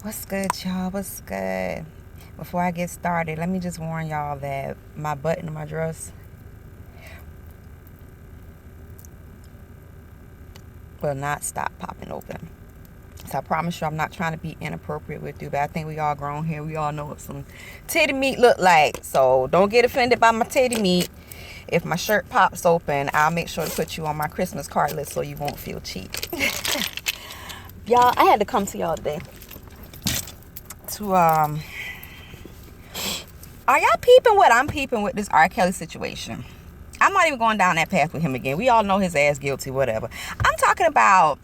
What's good, y'all? What's good? Before I get started, let me just warn y'all that my button in my dress will not stop popping open. So I promise you I'm not trying to be inappropriate with you, but I think we all grown here. We all know what some titty meat look like. So don't get offended by my titty meat. If my shirt pops open, I'll make sure to put you on my Christmas card list so you won't feel cheap. Y'all, I had to come to y'all today to are y'all peeping what I'm peeping with this R. Kelly situation? I'm not even going down that path with him again. We all know his ass guilty, whatever. I'm talking about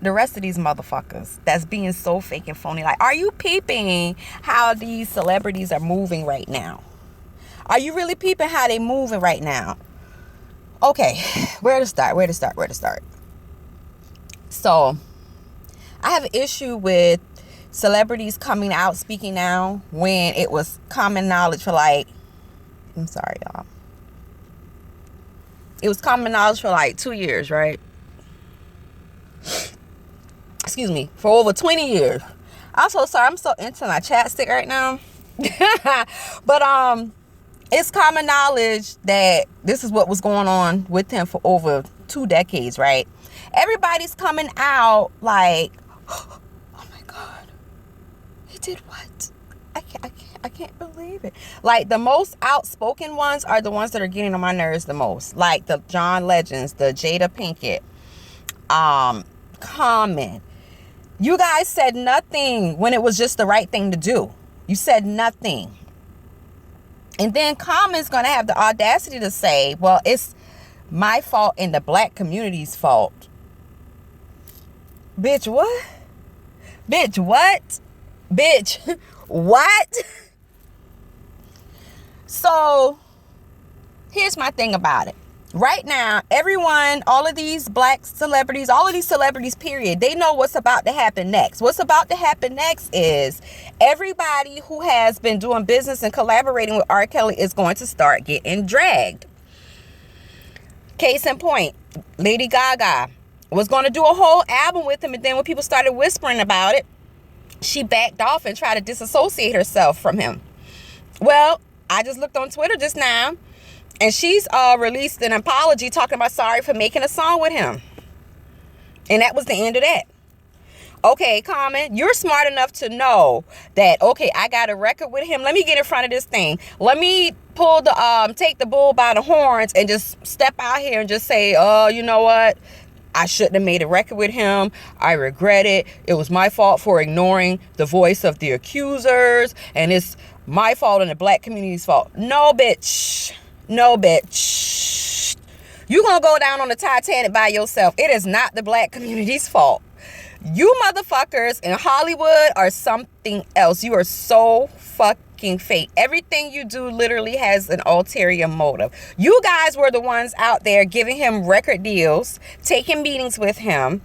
the rest of these motherfuckers that's being so fake and phony. Like, are you peeping how these celebrities are moving right now? Are you really peeping how they moving right now? Okay, where to start? So, I have an issue with celebrities coming out speaking now when it was common knowledge for I'm sorry, y'all. It was common knowledge for 2 years, right? Excuse me, for over 20 years. I'm so sorry, I'm so into my chapstick right now. But it's common knowledge that this is what was going on with him for over 2 decades, right? Everybody's coming out like, oh my God, he did what? I can't believe it. Like, the most outspoken ones are the ones that are getting on my nerves the most. Like the John Legends, the Jada Pinkett, Common. You guys said nothing when it was just the right thing to do. You said nothing. And then Common's going to have the audacity to say, well, it's my fault and the black community's fault. Bitch, what? Bitch, what? Bitch, what? So, here's my thing about it. Right now, everyone, all of these black celebrities, all of these celebrities, period, they know what's about to happen next. What's about to happen next is everybody who has been doing business and collaborating with R. Kelly is going to start getting dragged. Case in point, Lady Gaga was going to do a whole album with him, and then when people started whispering about it, she backed off and tried to disassociate herself from him. Well, I just looked on Twitter just now, and she's released an apology talking about sorry for making a song with him. And that was the end of that. Okay, Common, you're smart enough to know that, okay, I got a record with him. Let me get in front of this thing. Let me pull the, take the bull by the horns and just step out here and just say, oh, you know what? I shouldn't have made a record with him. I regret it. It was my fault for ignoring the voice of the accusers. And it's my fault and the black community's fault. No, bitch. No, bitch. You're going to go down on the Titanic by yourself. It is not the black community's fault. You motherfuckers in Hollywood are something else. You are so fucking fake. Everything you do literally has an ulterior motive. You guys were the ones out there giving him record deals, taking meetings with him,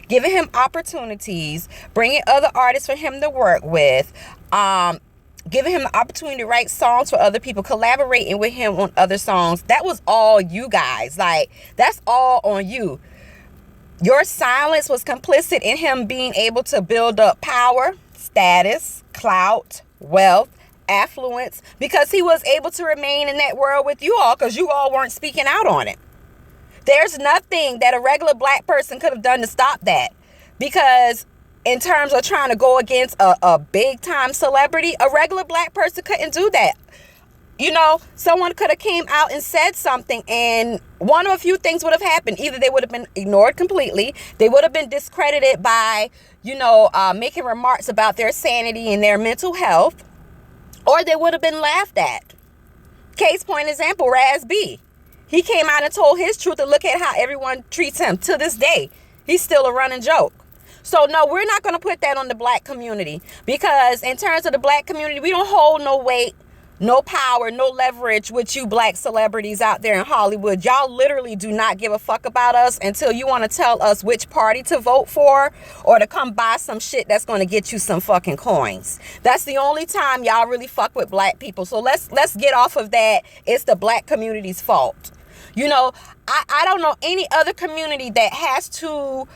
giving him opportunities, bringing other artists for him to work with, giving him the opportunity to write songs for other people, collaborating with him on other songs. That was all you guys. Like, that's all on you. Your silence was complicit in him being able to build up power, status, clout, wealth, affluence, because he was able to remain in that world with you all because you all weren't speaking out on it. There's nothing that a regular black person could have done to stop that, because in terms of trying to go against a big time celebrity, a regular black person couldn't do that. You know, someone could have came out and said something, and one of a few things would have happened. Either they would have been ignored completely, they would have been discredited by, making remarks about their sanity and their mental health, or they would have been laughed at. Case point example, Raz B. He came out and told his truth, and look at how everyone treats him to this day. He's still a running joke. So, no, we're not going to put that on the black community, because in terms of the black community, we don't hold no weight, no power, no leverage with you black celebrities out there in Hollywood. Y'all literally do not give a fuck about us until you want to tell us which party to vote for or to come buy some shit that's going to get you some fucking coins. That's the only time y'all really fuck with black people. So let's get off of that. It's the black community's fault. I don't know any other community that has to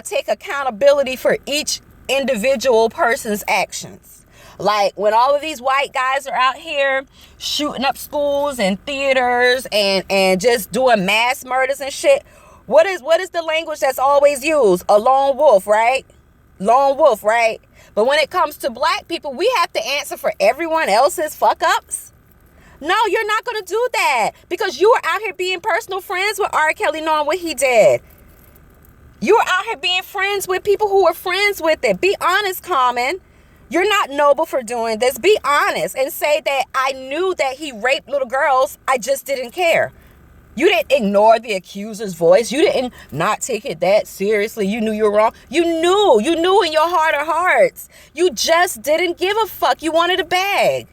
take accountability for each individual person's actions. Like when all of these white guys are out here shooting up schools and theaters and just doing mass murders and shit, what is the language that's always used? A lone wolf, right? Lone wolf, right? But when it comes to black people, we have to answer for everyone else's fuck ups. No, you're not going to do that because you were out here being personal friends with R. Kelly knowing what he did. You were out here being friends with people who were friends with it. Be honest, Common. You're not noble for doing this. Be honest and say that I knew that he raped little girls. I just didn't care. You didn't ignore the accuser's voice. You didn't not take it that seriously. You knew you were wrong. You knew in your heart of hearts. You just didn't give a fuck. You wanted a bag.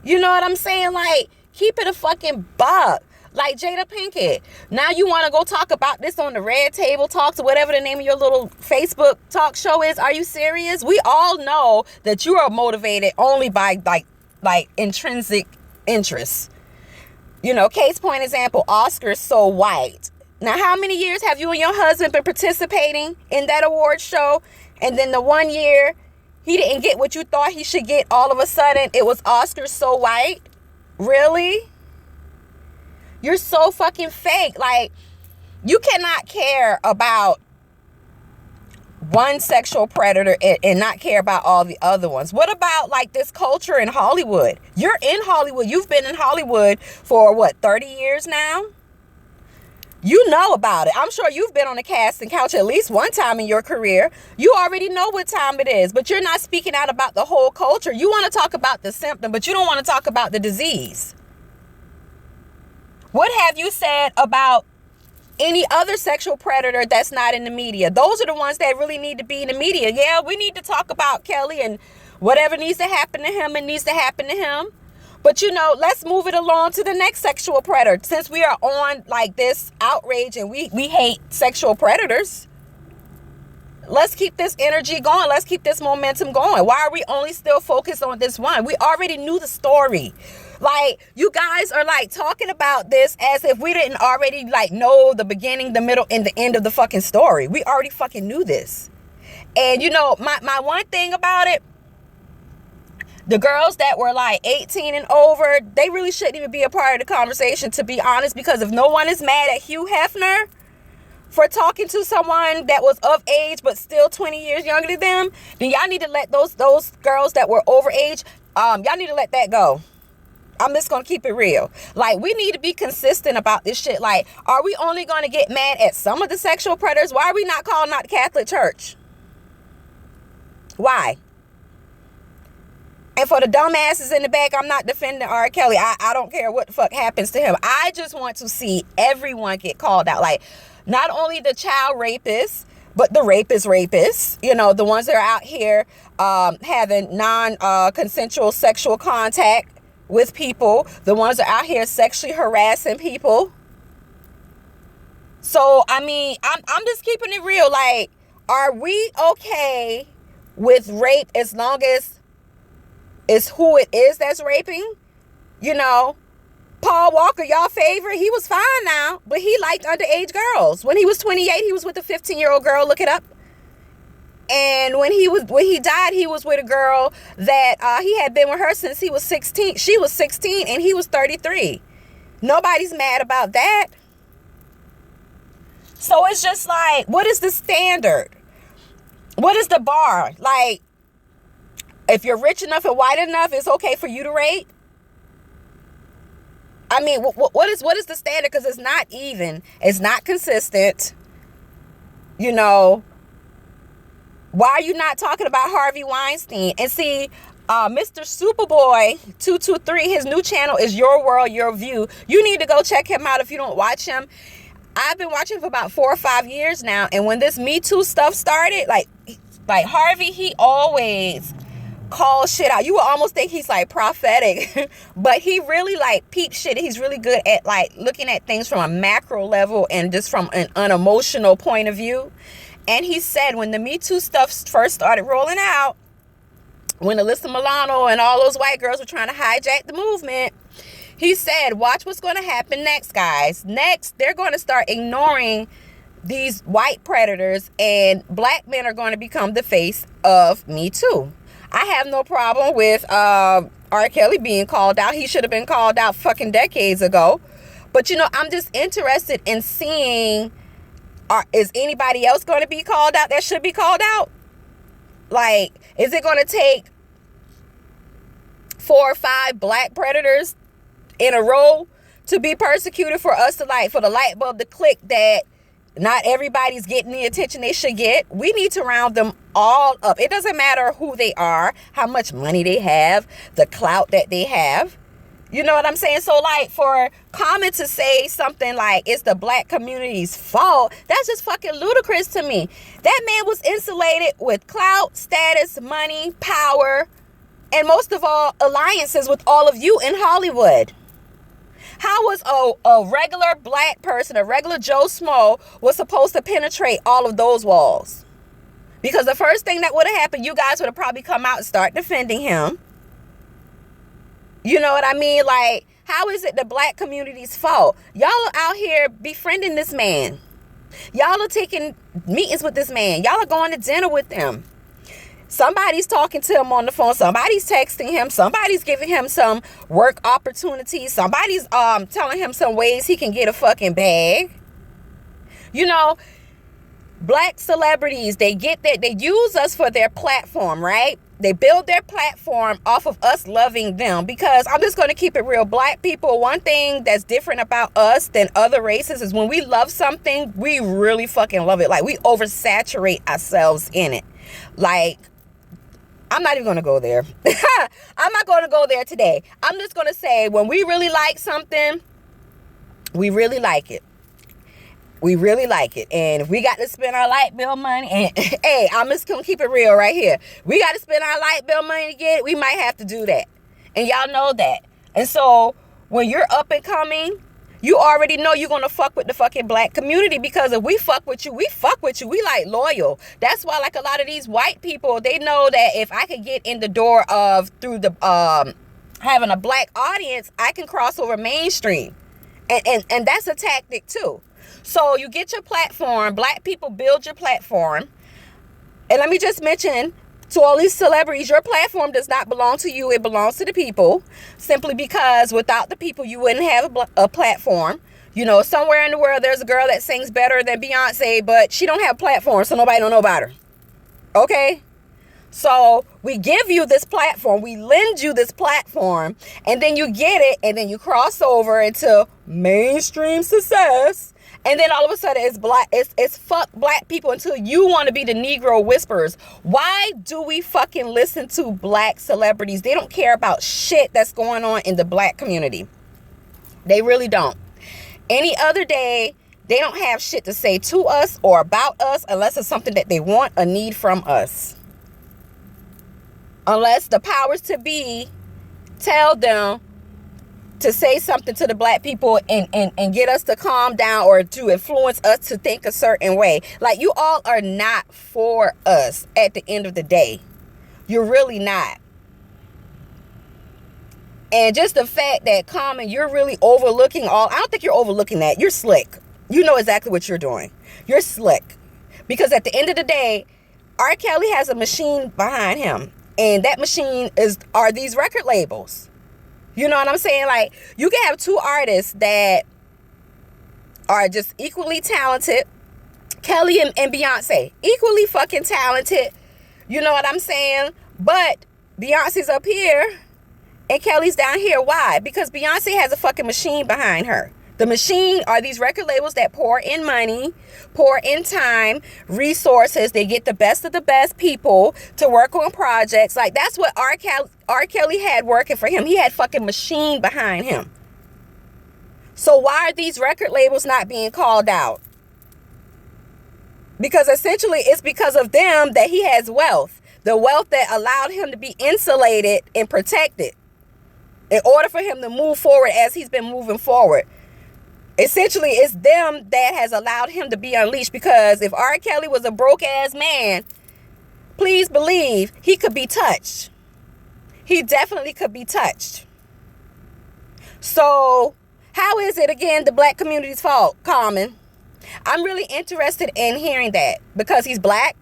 You know what I'm saying? Like, keep it a fucking buck. Like Jada Pinkett. Now you want to go talk about this on the Red Table Talks or whatever the name of your little Facebook talk show is. Are you serious? We all know that you are motivated only by like intrinsic interests. You know, case point example, Oscar's so white. Now, how many years have you and your husband been participating in that award show? And then the 1 year he didn't get what you thought he should get, all of a sudden it was Oscar so white? Really? You're so fucking fake. Like, you cannot care about one sexual predator and not care about all the other ones. What about like this culture in Hollywood? You're in Hollywood. You've been in Hollywood for what, 30 years now? You know about it. I'm sure you've been on the casting couch at least one time in your career. You already know what time it is, but you're not speaking out about the whole culture. You want to talk about the symptom, but you don't want to talk about the disease. What have you said about any other sexual predator that's not in the media? Those are the ones that really need to be in the media. Yeah, we need to talk about Kelly and whatever needs to happen to him, it needs to happen to him. But, you know, let's move it along to the next sexual predator. Since we are on like this outrage and we hate sexual predators, let's keep this energy going. Let's keep this momentum going. Why are we only still focused on this one? We already knew the story. Like, you guys are like talking about this as if we didn't already like know the beginning, the middle, and the end of the fucking story. We already fucking knew this. And you know, my one thing about it, the girls that were like 18 and over, they really shouldn't even be a part of the conversation, to be honest, because if no one is mad at Hugh Hefner for talking to someone that was of age but still 20 years younger than them, then y'all need to let those girls that were over age, y'all need to let that go. I'm just going to keep it real. Like, we need to be consistent about this shit. Like, are we only going to get mad at some of the sexual predators? Why are we not calling out the Catholic Church? Why? And for the dumbasses in the back, I'm not defending R. Kelly. I don't care what the fuck happens to him. I just want to see everyone get called out. Like, not only the child rapists, but the rapists, you know, the ones that are out here having non-consensual sexual contact with people, the ones that are out here sexually harassing people. So, I mean, I'm just keeping it real. Like, are we okay with rape as long as it's who it is that's raping? You know, Paul Walker, y'all favorite, he was fine now, but he liked underage girls. When he was 28, he was with a 15-year-old girl. Look it up. And when he died, he was with a girl that he had been with her since he was 16. She was 16 and he was 33. Nobody's mad about that. So it's just like, what is the standard? What is the bar? Like, if you're rich enough and white enough, it's okay for you to rape? I mean, what is the standard? Because it's not even. It's not consistent. You know, why are you not talking about Harvey Weinstein? And see, Mr. Superboy 223, his new channel is Your World, Your View. You need to go check him out if you don't watch him. I've been watching for about 4 or 5 years now. And when this Me Too stuff started, like Harvey, he always call shit out. You would almost think he's like prophetic, but he really like peep shit. He's really good at like looking at things from a macro level and just from an unemotional point of view. And he said when the Me Too stuff first started rolling out, when Alyssa Milano and all those white girls were trying to hijack the movement, he said, watch what's going to happen next, guys. Next, they're going to start ignoring these white predators, and black men are going to become the face of Me Too. I have no problem with R. Kelly being called out. He should have been called out fucking decades ago. But, you know, I'm just interested in seeing, is anybody else going to be called out that should be called out? Like, is it going to take 4 or 5 black predators in a row to be persecuted for us to, like, for the light bulb to click that not everybody's getting the attention they should get? We need to round them all up. It doesn't matter who they are, how much money they have, the clout that they have. You know what I'm saying? So, like, for Common to say something like it's the black community's fault, that's just fucking ludicrous to me. That man was insulated with clout, status, money, power, and most of all, alliances with all of you in Hollywood. How was a regular black person, a regular Joe Smo, was supposed to penetrate all of those walls? Because the first thing that would have happened, you guys would have probably come out and start defending him. You know what I mean? Like, how is it the black community's fault? Y'all are out here befriending this man. Y'all are taking meetings with this man. Y'all are going to dinner with him. Somebody's talking to him on the phone. Somebody's texting him. Somebody's giving him some work opportunities. Somebody's telling him some ways he can get a fucking bag. You know, black celebrities, they use us for their platform, right? They build their platform off of us loving them. Because I'm just going to keep it real. Black people, one thing that's different about us than other races is when we love something, we really fucking love it. Like, we oversaturate ourselves in it. Like, I'm not even going to go there. I'm not going to go there today. I'm just going to say, when we really like something, we really like it. We really like it. And if we got to spend our light bill money, and hey, I'm just going to keep it real right here. We got to spend our light bill money to get it. We might have to do that. And y'all know that. And so when you're up and coming, you already know you're going to fuck with the fucking black community, because if we fuck with you, we fuck with you. We like loyal. That's why, like, a lot of these white people, they know that if I can get in the door of through the having a black audience, I can cross over mainstream. And that's a tactic too. So you get your platform. Black people build your platform. And let me just mention to all these celebrities, your platform does not belong to you. It belongs to the people, simply because without the people, you wouldn't have a platform. You know, somewhere in the world, there's a girl that sings better than Beyonce, but she don't have a platform, so nobody don't know about her. Okay? So we give you this platform. We lend you this platform, and then you get it, and then you cross over into mainstream success. And then all of a sudden it's fuck black people until you want to be the Negro whisperers. Why do we fucking listen to black celebrities? They don't care about shit that's going on in the black community. They really don't. Any other day, they don't have shit to say to us or about us unless it's something that they want or need from us. Unless the powers to be tell them to say something to the black people and get us to calm down or to influence us to think a certain way. Like, you all are not for us at the end of the day. You're really not. And just the fact that, Common, you're really overlooking all... I don't think you're overlooking that. You're slick. You know exactly what you're doing. You're slick. Because at the end of the day, R. Kelly has a machine behind him. And that machine are these record labels. You know what I'm saying? Like, you can have 2 artists that are just equally talented. Kelly and Beyonce. Equally fucking talented. You know what I'm saying? But Beyonce's up here and Kelly's down here. Why? Because Beyonce has a fucking machine behind her. The machine are these record labels that pour in money, pour in time, resources. They get the best of the best people to work on projects. Like, that's what R. Kelly had working for him. He had fucking machine behind him. So why are these record labels not being called out? Because essentially it's because of them that he has wealth. The wealth that allowed him to be insulated and protected in order for him to move forward as he's been moving forward. Essentially, it's them that has allowed him to be unleashed, because if R. Kelly was a broke-ass man, please believe he could be touched. He definitely could be touched. So, how is it, again, the black community's fault, Common? I'm really interested in hearing that because he's black.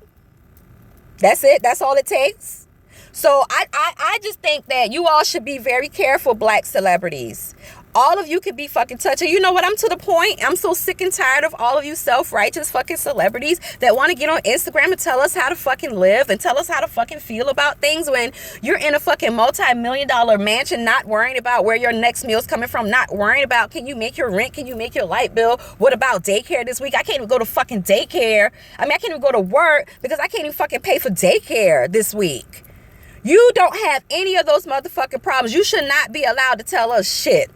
That's it. That's all it takes. So I just think that you all should be very careful, black celebrities. All of you could be fucking touching. You know what? I'm to the point. I'm so sick and tired of all of you self-righteous fucking celebrities that want to get on Instagram and tell us how to fucking live and tell us how to fucking feel about things when you're in a fucking multi-million-dollar mansion, not worrying about where your next meal's coming from, not worrying about can you make your rent, can you make your light bill, what about daycare this week? I can't even go to fucking daycare. I mean, I can't even go to work because I can't even fucking pay for daycare this week. You don't have any of those motherfucking problems. You should not be allowed to tell us shit.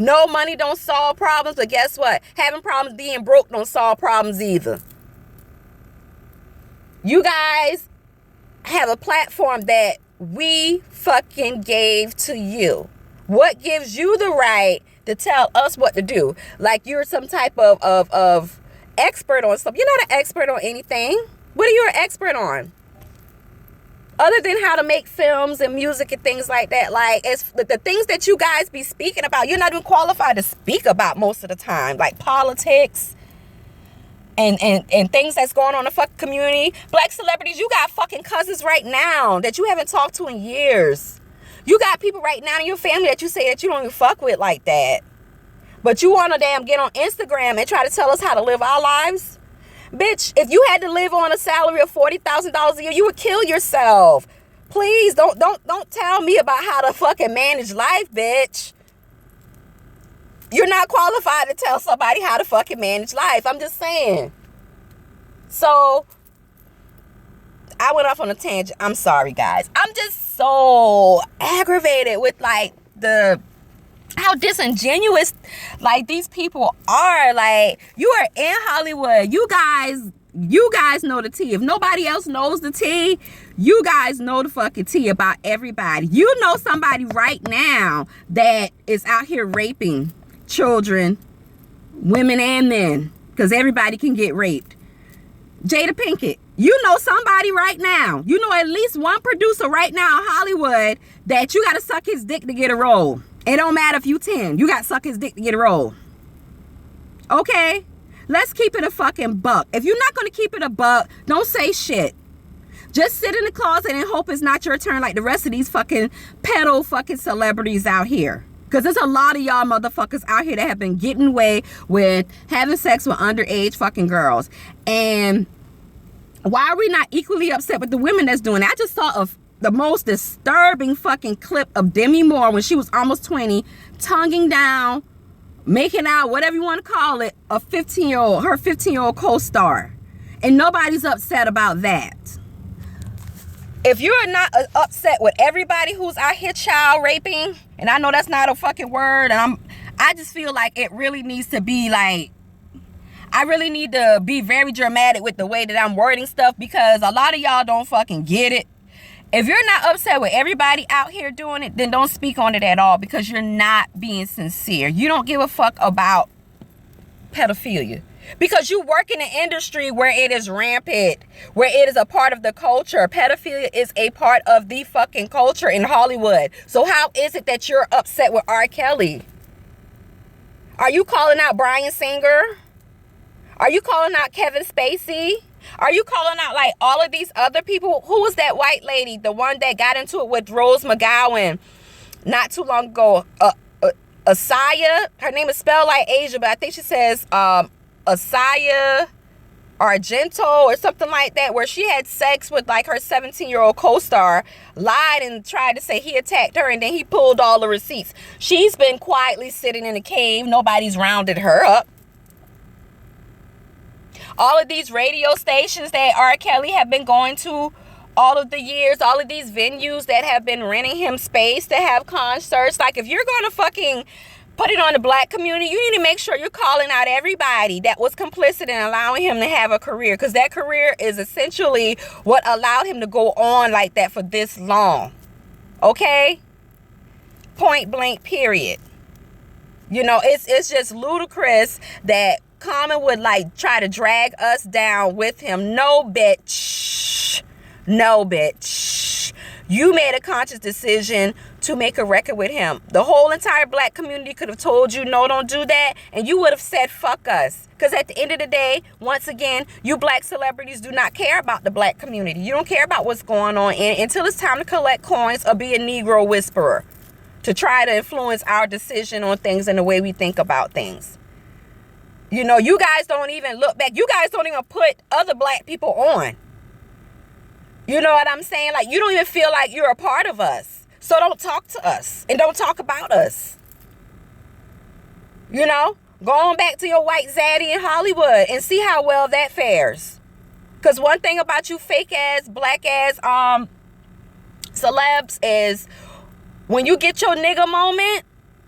No, money don't solve problems, but guess what? Having problems being broke don't solve problems either. You guys have a platform that we fucking gave to you. What gives you the right to tell us what to do? Like you're some type of expert on something. You're not an expert on anything. What are you an expert on? Other than how to make films and music and things like that, like it's the things that you guys be speaking about, you're not even qualified to speak about most of the time, like politics and things that's going on in the fucking community. Black celebrities, you got fucking cousins right now that you haven't talked to in years. You got people right now in your family that you say that you don't even fuck with like that. But you want to damn get on Instagram and try to tell us how to live our lives? Bitch, if you had to live on a salary of $40,000 a year, you would kill yourself. Please don't tell me about how to fucking manage life, bitch. You're not qualified to tell somebody how to fucking manage life. I'm just saying. So, I went off on a tangent. I'm sorry, guys. I'm just so aggravated with like how disingenuous like these people are. Like, you are in Hollywood. You guys know the tea. If nobody else knows the tea, you guys know the fucking tea about everybody. You know somebody right now that is out here raping children, women and men, because everybody can get raped. Jada Pinkett, you know somebody right now. You know at least one producer right now in Hollywood that you got to suck his dick to get a role. It don't matter if you 10. You got to suck his dick to get a role. Okay? Let's keep it a fucking buck. If you're not going to keep it a buck, don't say shit. Just sit in the closet and hope it's not your turn like the rest of these fucking pedo fucking celebrities out here. Because there's a lot of y'all motherfuckers out here that have been getting away with having sex with underage fucking girls. And why are we not equally upset with the women that's doing it? I just saw the most disturbing fucking clip of Demi Moore when she was almost 20, tonguing down, making out, whatever you want to call it, her 15-year-old co-star. And nobody's upset about that. If you're not upset with everybody who's out here child raping, and I know that's not a fucking word, and I just feel like it really needs to be like, I really need to be very dramatic with the way that I'm wording stuff, because a lot of y'all don't fucking get it. If you're not upset with everybody out here doing it, then don't speak on it at all, because you're not being sincere. You don't give a fuck about pedophilia, because you work in an industry where it is rampant, where it is a part of the culture. Pedophilia is a part of the fucking culture in Hollywood. So how is it that you're upset with R. Kelly? Are you calling out Bryan Singer? Are you calling out Kevin Spacey? Are you calling out like all of these other people? Who was that white lady, the one that got into it with Rose McGowan not too long ago? Asaya, her name is spelled like Asia, but I think she says Asaya Argento or something like that, where she had sex with like her 17-year-old co-star, lied and tried to say he attacked her, and then he pulled all the receipts. She's been quietly sitting in a cave. Nobody's rounded her up. All of these radio stations that R. Kelly have been going to all of the years, all of these venues that have been renting him space to have concerts. Like, if you're going to fucking put it on the black community, you need to make sure you're calling out everybody that was complicit in allowing him to have a career, because that career is essentially what allowed him to go on like that for this long. Okay? Point blank, period. You know, it's just ludicrous that Common would like try to drag us down with him. No, bitch. No, bitch. You made a conscious decision to make a record with him. The whole entire black community could have told you, no, don't do that. And you would have said, fuck us. Because at the end of the day, once again, you black celebrities do not care about the black community. You don't care about what's going on until it's time to collect coins or be a Negro whisperer to try to influence our decision on things and the way we think about things. You know, you guys don't even look back. You guys don't even put other black people on. You know what I'm saying? Like, you don't even feel like you're a part of us. So don't talk to us and don't talk about us. You know? Go on back to your white zaddy in Hollywood and see how well that fares. Because one thing about you fake ass, black ass celebs is when you get your nigga moment,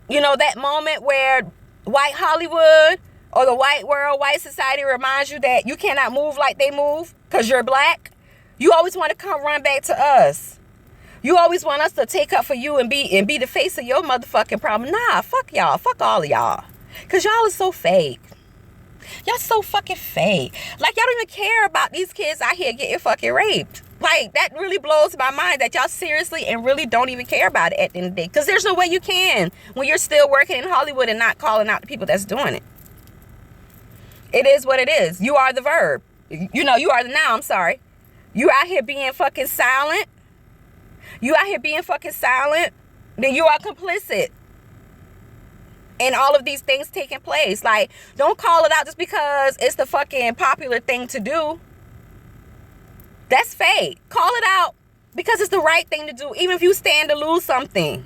you know, that moment where white Hollywood or the white world, white society reminds you that you cannot move like they move because you're black, you always want to come run back to us. You always want us to take up for you and be the face of your motherfucking problem. Nah, fuck y'all. Fuck all of y'all. Because y'all are so fake. Y'all so fucking fake. Like, y'all don't even care about these kids out here getting fucking raped. Like, that really blows my mind that y'all seriously and really don't even care about it at the end of the day. Because there's no way you can when you're still working in Hollywood and not calling out the people that's doing it. It is what it is. You are the verb. You know, you are the noun. I'm sorry. You out here being fucking silent. You out here being fucking silent. Then you are complicit and all of these things taking place. Like, don't call it out just because it's the fucking popular thing to do. That's fake. Call it out because it's the right thing to do, even if you stand to lose something.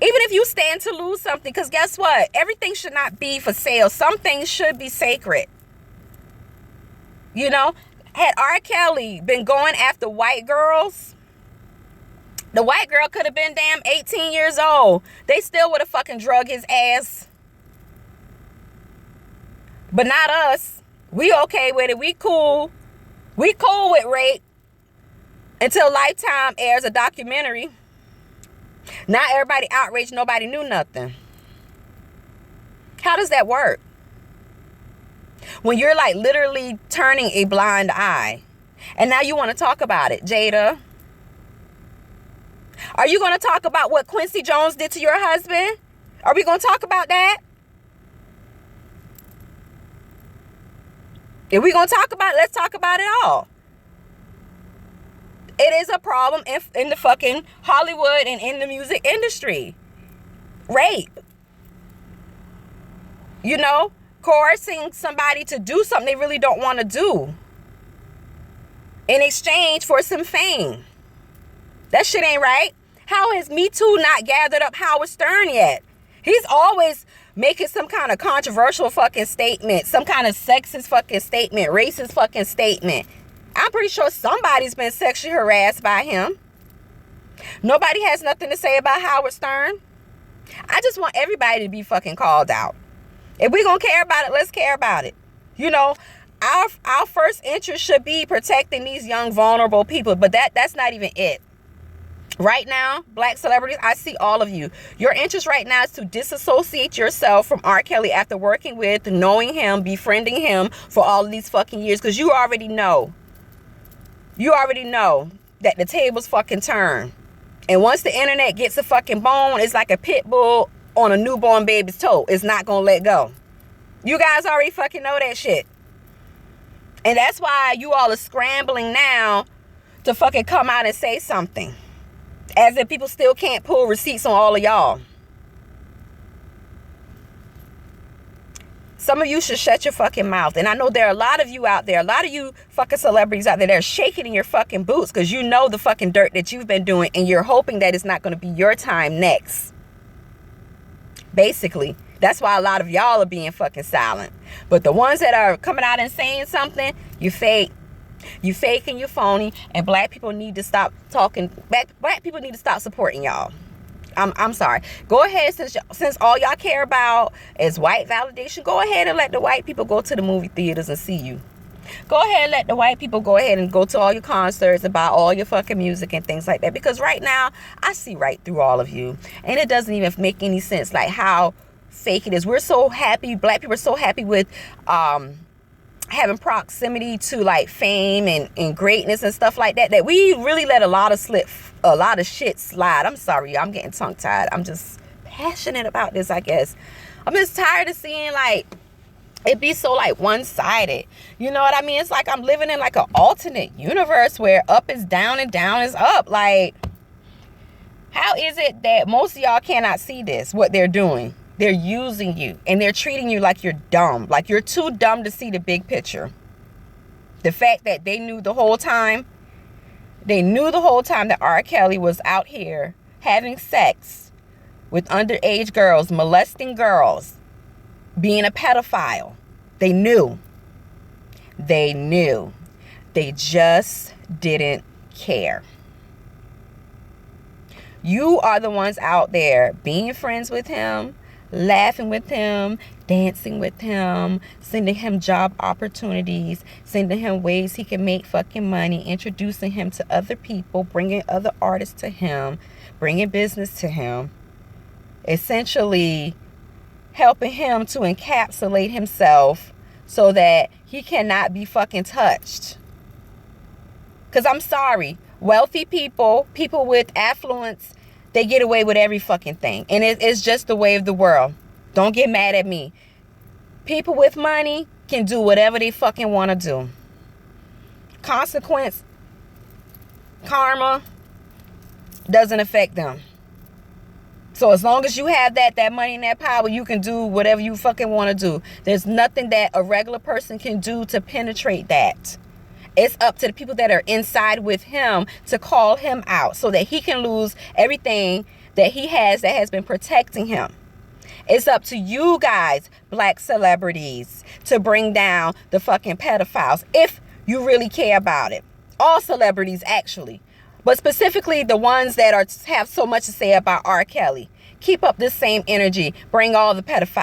Even if you stand to lose something, because guess what? Everything should not be for sale. Some things should be sacred. You know, had R. Kelly been going after white girls, the white girl could have been damn 18 years old. They still would have fucking drug his ass. But not us. We okay with it. We cool. We cool with rape. Until Lifetime airs a documentary. Now everybody outraged. Nobody knew nothing. How does that work? When you're like literally turning a blind eye. And now you want to talk about it, Jada. Are you going to talk about what Quincy Jones did to your husband? Are we going to talk about that? If we're going to talk about it, let's talk about it all. It is a problem in the fucking Hollywood and in the music industry. Rape. You know, coercing somebody to do something they really don't want to do in exchange for some fame. That shit ain't right. How has Me Too not gathered up Howard Stern yet? He's always making some kind of controversial fucking statement, some kind of sexist fucking statement, racist fucking statement. I'm pretty sure somebody's been sexually harassed by him. Nobody has nothing to say about Howard Stern. I just want everybody to be fucking called out. If we're going to care about it, let's care about it. You know, our first interest should be protecting these young, vulnerable people, but that's not even it. Right now, black celebrities, I see all of you. Your interest right now is to disassociate yourself from R. Kelly after working with, knowing him, befriending him for all of these fucking years. Because you already know. You already know that the tables fucking turn. And once the internet gets a fucking bone, it's like a pit bull on a newborn baby's toe. It's not going to let go. You guys already fucking know that shit. And that's why you all are scrambling now to fucking come out and say something. As if people still can't pull receipts on all of y'all. Some of you should shut your fucking mouth. And I know there are a lot of you out there, a lot of you fucking celebrities out there that are shaking in your fucking boots because you know the fucking dirt that you've been doing and you're hoping that it's not going to be your time next. Basically, that's why a lot of y'all are being fucking silent. But the ones that are coming out and saying something, you fake. You fake and you phony, and black people need to stop talking. Black people need to stop supporting y'all. I'm sorry. Go ahead, since all y'all care about is white validation, go ahead and let the white people go to the movie theaters and see you. Go ahead and let the white people go ahead and go to all your concerts and buy all your fucking music and things like that. Because right now, I see right through all of you. And it doesn't even make any sense, like how fake it is. We're so happy, black people are so happy with having proximity to like fame and greatness and stuff like that, that we really let a lot of shit slide. I'm sorry, I'm getting tongue tied. I'm just passionate about this, I guess. I'm just tired of seeing like It be so like one-sided. You know what I mean? It's like I'm living in like an alternate universe where up is down and down is up. Like, how is it that most of y'all cannot see this, what they're doing? They're using you and they're treating you like you're dumb. Like you're too dumb to see the big picture. The fact that they knew the whole time that R. Kelly was out here having sex with underage girls, molesting girls, being a pedophile. They knew. They just didn't care. You are the ones out there being friends with him, laughing with him, dancing with him, sending him job opportunities, sending him ways he can make fucking money, introducing him to other people, bringing other artists to him, bringing business to him, essentially helping him to encapsulate himself so that he cannot be fucking touched. Because I'm sorry, wealthy people, people with affluence, they get away with every fucking thing. And it's just the way of the world. Don't get mad at me. People with money can do whatever they fucking want to do. Consequence, karma, doesn't affect them. So as long as you have that money and that power, you can do whatever you fucking want to do. There's nothing that a regular person can do to penetrate that. It's up to the people that are inside with him to call him out so that he can lose everything that he has that has been protecting him. It's up to you guys, black celebrities, to bring down the fucking pedophiles if you really care about it. All celebrities, actually. But specifically the ones that have so much to say about R. Kelly. Keep up this same energy. Bring all the pedophiles.